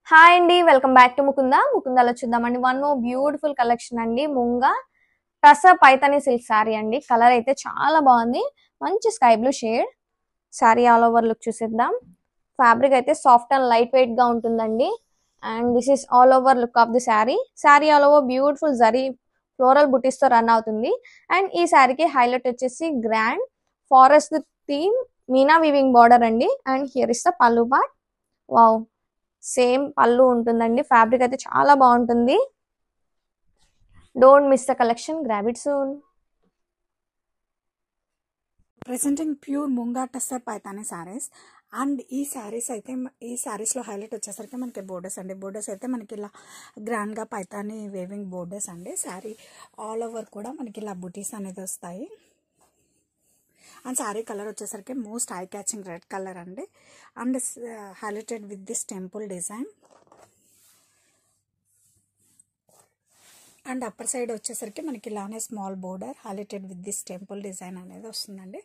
Hi అండి, welcome back to ముకుందాలో చూద్దామండి. One more beautiful collection అండి. ముంగా టసర్ పైతాని సిల్క్ శారీ అండి. కలర్ అయితే చాలా బాగుంది, మంచి sky blue shade. Sari all over look చూసేద్దాం. ఫ్యాబ్రిక్ అయితే సాఫ్ట్ అండ్ లైట్ వెయిట్ గా ఉంటుందండి. And this is all over look of the sari. Sari all over beautiful zari floral బుటీస్ తో రన్ అవుతుంది. అండ్ ఈ శారీకి హైలైట్ వచ్చేసి grand forest theme Meena weaving border అండి. And here is the pallu part. Wow, same పళ్ళు ఉంటుందండి. ఫ్యాబ్రిక్ అయితే చాలా బాగుంటుంది. Don't miss the collection, grab it soon. Presenting pure munga tussar Paithani saris. And ఈ శారీస్ అయితే ఈ శారీస్లో హైలైట్ వచ్చేసరికి మనకి బోర్డర్స్ అండి. బోర్డర్స్ అయితే మనకి ఇలా గ్రాండ్గా పైతాని వేవింగ్ బోర్డర్స్ అండి. శారీ ఆల్ ఓవర్ కూడా మనకి ఇలా బుటీస్ అనేది వస్తాయి. అండ్ శారీ కలర్ వచ్చేసరికి most eye catching red colour అండి. And highlighted with this temple design. And upper side వచ్చేసరికి మనకి ఇలానే small border highlighted with this temple design అనేది వస్తుందండి.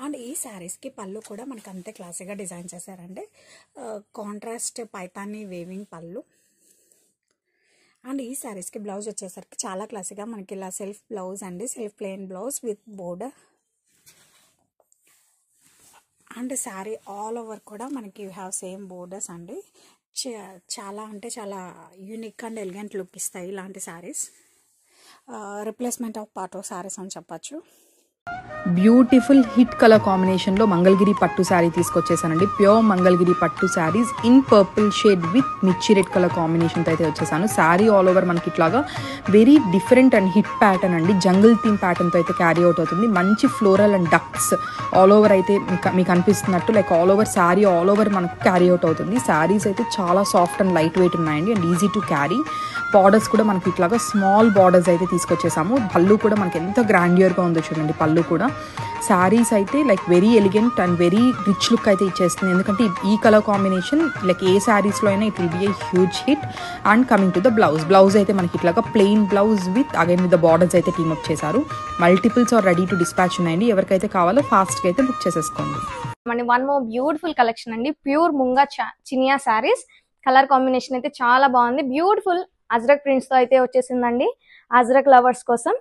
అండ్ ఈ శారీస్కి పళ్ళు కూడా మనకి అంతే క్లాసీగా డిజైన్ చేశారండి. Contrast Paithani weaving pallu. And ఈ శారీస్కి బ్లౌజ్ వచ్చేసరికి చాలా క్లాసీగా మనకి ఇలా సెల్ఫ్ బ్లౌజ్ అండి. Self plain blouse with border. And sari all over కూడా మనకి హ్యావ్ సేమ్ బోర్డర్స్ అండి. చాలా అంటే చాలా యూనిక్ అండ్ ఎలిగెంట్ లుక్ ఇస్తాయి ఇలాంటి శారీస్. రిప్లేస్మెంట్ ఆఫ్ పాటో శారీస్ అని చెప్పచ్చు. బ్యూటిఫుల్ హిట్ కలర్ కాంబినేషన్లో మంగళగిరి పట్టు శారీ తీసుకొచ్చేసానండి. ప్యూర్ మంగళగిరి పట్టు saris in purple shade with mirchi red colour కాంబినేషన్తో అయితే వచ్చేసాను. శారీ ఆల్ ఓవర్ మనకి ఇట్లాగా very different and hit pattern అండి. జంగిల్ థీమ్ ప్యాటర్న్తో అయితే క్యారీ అవుట్ అవుతుంది. మంచి floral and ducks all over అయితే మీకు అనిపిస్తున్నట్టు like all over sari all over మనకు క్యారీ అవుట్ అవుతుంది. శారీస్ అయితే చాలా సాఫ్ట్ అండ్ లైట్ వెయిట్ ఉన్నాయండి and easy to carry. Borders కూడా మనకి ఇట్లాగా స్మాల్ బార్డర్స్ అయితే తీసుకొచ్చేసాము. పళ్ళు కూడా మనకి ఎంత గ్రాండియర్గా ఉందో చూడండి. పళ్ళు కూడా శారీస్ అయితే like very elegant and very rich look అయితే ఇచ్చేస్తుంది. ఎందుకంటే ఈ కలర్ కాంబినేషన్ లైక్ ఏ శారీస్లో అయినా it will be a huge hit. And coming to the blouse అయితే మనకి ఇట్లాగా plain blouse with again with the borders అయితే టీమ్ అప్ చేశారు. Multiples are ready to dispatch ఉన్నాయండి. ఎవరికైతే కావాలో ఫాస్ట్గా అయితే బుక్ చేసేసుకోండి. వన్ మోర్ బ్యూటిఫుల్ కలెక్షన్ అండి. Pure munga chiniya sarees. Colour combination అయితే చాలా బాగుంది. బ్యూటిఫుల్ అజ్రక్ ప్రింట్స్ తో అయితే వచ్చేసిందండి. అజ్రక్ లవర్స్ కోసం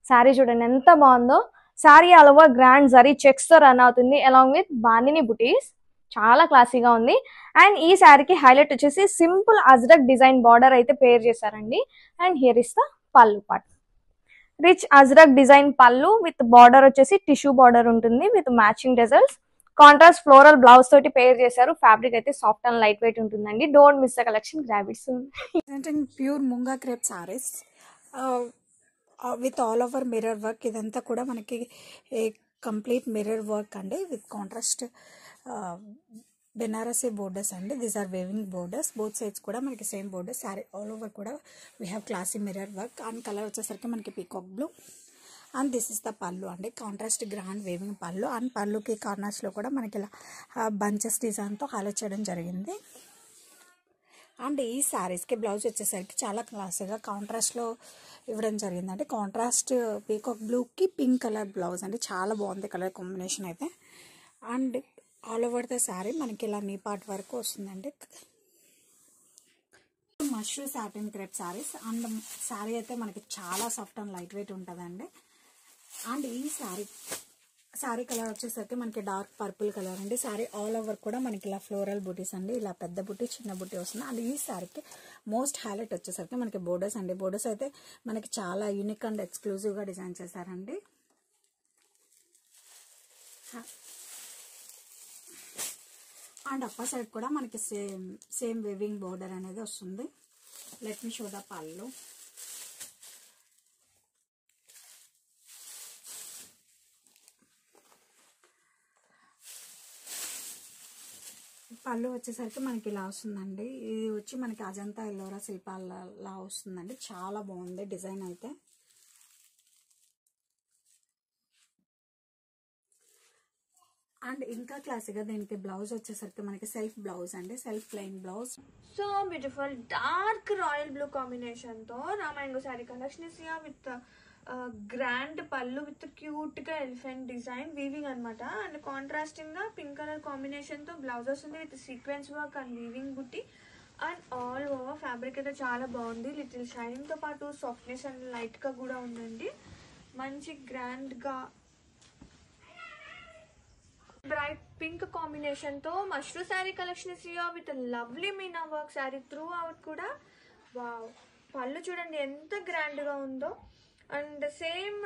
శారీ చూడండి ఎంత బాగుందో. Sari all over grand zari checks తో రన్ అవుతుంది అలాంగ్ విత్ బాందిని బుటీస్. చాలా క్లాసీగా ఉంది. అండ్ ఈ శారీకి హైలైట్ వచ్చేసి సింపుల్ అజ్రక్ డిజైన్ బార్డర్ అయితే పేర్ చేశారండి. And here is the pallu part. Rich ajrak design pallu with border వచ్చేసి టిష్యూ బార్డర్ ఉంటుంది with matching tassels. Contrast floral blouse తోటి పేర్ చేశారు. ఫ్యాబ్రిక్ అయితే సాఫ్ట్ అండ్ లైట్ వెయిట్ ఉంటుందండి. Don't miss the collection, grab it soon. Pure munga crepe saris with all over mirror work. ఇదంతా కూడా మనకి complete mirror work అండి with contrast Banarasi borders అండి. These are weaving borders. Both sides కూడా మనకి same borders. Sari all over కూడా we have classy mirror work. And colour వచ్చేసరికి మనకి peacock blue. And this is the pallu అండి. Contrast grand weaving pallu. And పళ్ళుకి కార్నర్స్లో కూడా మనకి ఇలా బంచెస్ డిజైన్తో హైలైట్ చేయడం జరిగింది. అండ్ ఈ శారీస్కి బ్లౌజ్ వచ్చేసరికి చాలా క్లాసీగా కాంట్రాస్ట్లో ఇవ్వడం జరిగిందండి. కాంట్రాస్ట్ పీకాక్ బ్లూకి పింక్ కలర్ బ్లౌజ్ అండి. చాలా బాగుంది కలర్ కాంబినేషన్ అయితే. And all over the sari మనకి ఇలా నీ పార్ట్ వరకు వస్తుందండి. Mashru satin crepe saris. And sari అయితే మనకి చాలా సాఫ్ట్ అండ్ లైట్ వెయిట్ ఉంటుందండి. అండ్ ఈ శారీ కలర్ వచ్చేసరికి మనకి డార్క్ పర్పుల్ కలర్ అండి. శారీ ఆల్ ఓవర్ కూడా మనకి ఇలా ఫ్లోరల్ బుటీస్ అండి. ఇలా పెద్ద బుటీ చిన్న బుటీ వస్తుంది. అండ్ ఈ శారీకి మోస్ట్ హైలైట్ వచ్చేసరికి మనకి బోర్డర్స్ అండి. బోర్డర్స్ అయితే మనకి చాలా యూనిక్ అండ్ ఎక్స్క్లూజివ్గా డిజైన్ చేశారండి. అండ్ అప్పర్ సైడ్ కూడా మనకి సేమ్ వేవింగ్ బోర్డర్ అనేది వస్తుంది. లెట్ మీ షో ద పళ్ళు. పళ్ళు వచ్చేసరికి మనకి ఇలా వస్తుందండి. ఇది వచ్చి మనకి అజంతా ఎల్లోరా శిల్పాలలా వస్తుందండి. చాలా బాగుంది డిజైన్ అయితే. అండ్ ఇంకా క్లాసీగా దీనికి బ్లౌజ్ వచ్చేసరికి మనకి సెల్ఫ్ బ్లౌజ్ అండి. Self plain blouse. So beautiful dark royal blue combination తో రామాయంగో sari collection is with grand pallu with cute గా ఎలిఫెంట్ డిజైన్ వీవింగ్ అనమాట. అండ్ కాంట్రాస్టింగ్ గా పింక్ కలర్ కాంబినేషన్ తో బ్లౌజ్ వస్తుంది with sequence work and weaving బుట్టి. And all fabric అయితే చాలా బాగుంది. లిటిల్ షైనింగ్ తో పాటు సాఫ్ట్నెస్ అండ్ లైట్ గా కూడా ఉందండి. మంచి గ్రాండ్ గా బ్రైట్ పింక్ కాంబినేషన్ తో mashru sari collection is here with lovely Meena work sari through out కూడా. వావ్, పళ్ళు చూడండి ఎంత గ్రాండ్ గా ఉందో. అండ్ సేమ్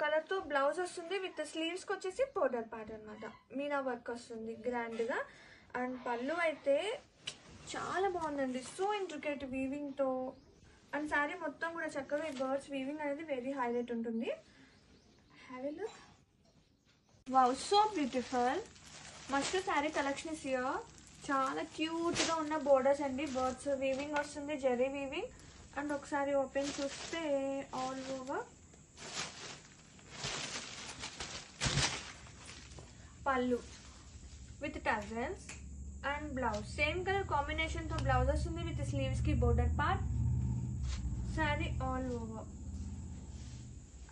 కలర్ తో బ్లౌజ్ వస్తుంది విత్ స్లీవ్స్ కి వచ్చేసి బోర్డర్ పార్ట్ అన్నమాట. మీనా వర్క్ వస్తుంది గ్రాండ్ గా. అండ్ పళ్ళు అయితే చాలా బాగుందండి, సో ఇంట్రికేట్ వీవింగ్ తో. అండ్ శారీ మొత్తం కూడా చక్కగా ఈ బర్డ్స్ వీవింగ్ అనేది వెరీ హైలైట్ ఉంటుంది. Have a look. Wow, so beautiful. Mashru sari collection is here. చాలా క్యూట్ గా ఉన్న బోర్డర్స్ అండి. బర్డ్స్ వీవింగ్ వస్తుంది, జెరీ వీవింగ్. అండ్ ఒకసారి ఓపెన్ చూస్తే ఆల్ ఓవర్ పళ్ళు with tassels and blouse same colour combination తో బ్లౌజ్ వస్తుంది విత్ స్లీవ్స్ కి border part. Sari all over.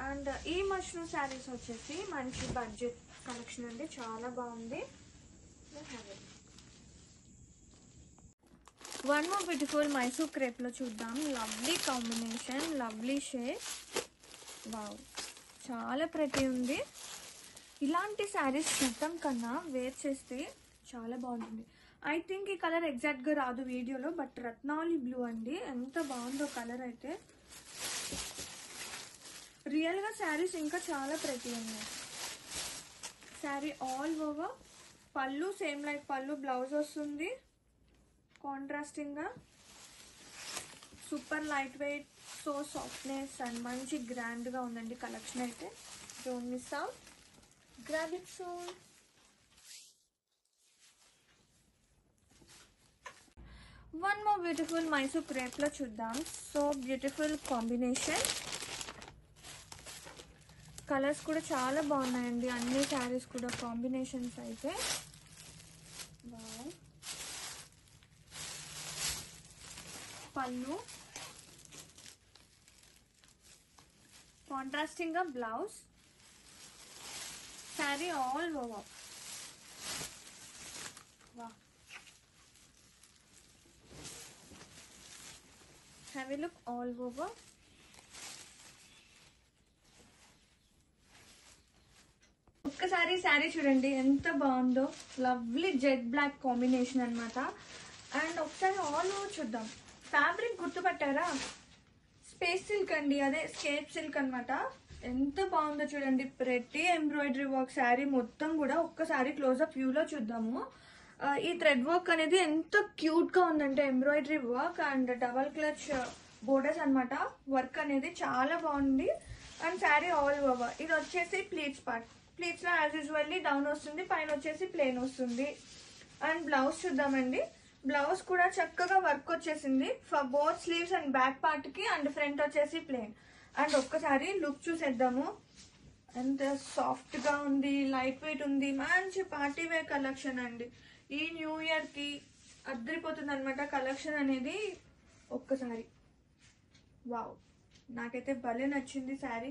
And ఈ మష్రూమ్ శారీస్ వచ్చేసి మంచి బడ్జెట్ కలెక్షన్ అండి, చాలా బాగుంది. One more beautiful Mysore crepe లో చూద్దాం. Lovely combination, lovely shade. Wow, చాలా ప్రతి ఉంది. ఇలాంటి శారీస్ చూడటం కన్నా వేర్ చేస్తే చాలా బాగుంటుంది. ఐ థింక్ ఈ కలర్ ఎగ్జాక్ట్ గా రాదు వీడియోలో, బట్ రత్నావళి బ్లూ అండి, ఎంత బాగుందో కలర్ అయితే. రియల్ గా శారీస్ ఇంకా చాలా ప్రతి ఉన్నాయి. శారీ ఆల్ ఓవర్ పళ్ళు సేమ్ లైక్ పళ్ళు, బ్లౌజ్ వస్తుంది కాంట్రాస్టింగ్ గా. Super light weight, so softness and మంచి గ్రాండ్ గా ఉందండి కలెక్షన్ అయితే. Don't miss out, grab it soon. One more beautiful Mysore crepe లో చూద్దాం. So beautiful combination. కలర్స్ కూడా చాలా బాగున్నాయండి అన్ని శారీస్ కూడా కాంబినేషన్స్ అయితే. పళ్ళు కాంట్రాస్టింగ్ గా blouse, sari all over. Have a look all over. ఒక్కసారి శారీ చూడండి ఎంత బాగుందో. లవ్లీ జెడ్ బ్లాక్ కాంబినేషన్ అన్నమాట. అండ్ ఒకసారి ఆల్ ఓవర్ చూద్దాం. ఫ్యాబ్రిక్ గుర్తుపట్టారా? స్పేస్ సిల్క్ అండి, అదే స్కేప్ సిల్క్ అన్నమాట. ఎంత బాగుందో చూడండి, ప్రతి ఎంబ్రాయిడరీ వర్క్. శారీ మొత్తం కూడా ఒక్కసారి క్లోజ్అప్ వ్యూ లో చూద్దాము. ఈ థ్రెడ్ వర్క్ అనేది ఎంత క్యూట్ గా ఉందంటే embroidery work and double clutch borders అన్నమాట. వర్క్ అనేది చాలా బాగుంది. And sari all over. ఇది వచ్చేసి ప్లీట్స్ పార్ట్. ప్లీట్స్ లో యాజ్ యూజువల్లీ డౌన్ వస్తుంది, పైన వచ్చేసి ప్లెయిన్ వస్తుంది. అండ్ బ్లౌజ్ చూద్దామండి. బ్లౌజ్ కూడా చక్కగా వర్క్ వచ్చేసింది for both sleeves and back part కి. అండ్ ఫ్రంట్ వచ్చేసి ప్లెయిన్. అండ్ ఒక్కసారి లుక్ చూసేద్దాము. ఎంత సాఫ్ట్ గా ఉంది, లైట్ వెయిట్ ఉంది, మంచి పార్టీ వేర్ కలెక్షన్ అండి. ఈ న్యూ ఇయర్ కి అద్దరిపోతుంది అనమాట కలెక్షన్ అనేది. ఒక్కసారి వావ్, నాకైతే భలే నచ్చింది శారీ.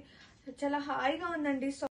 చాలా హాయిగా ఉందండి.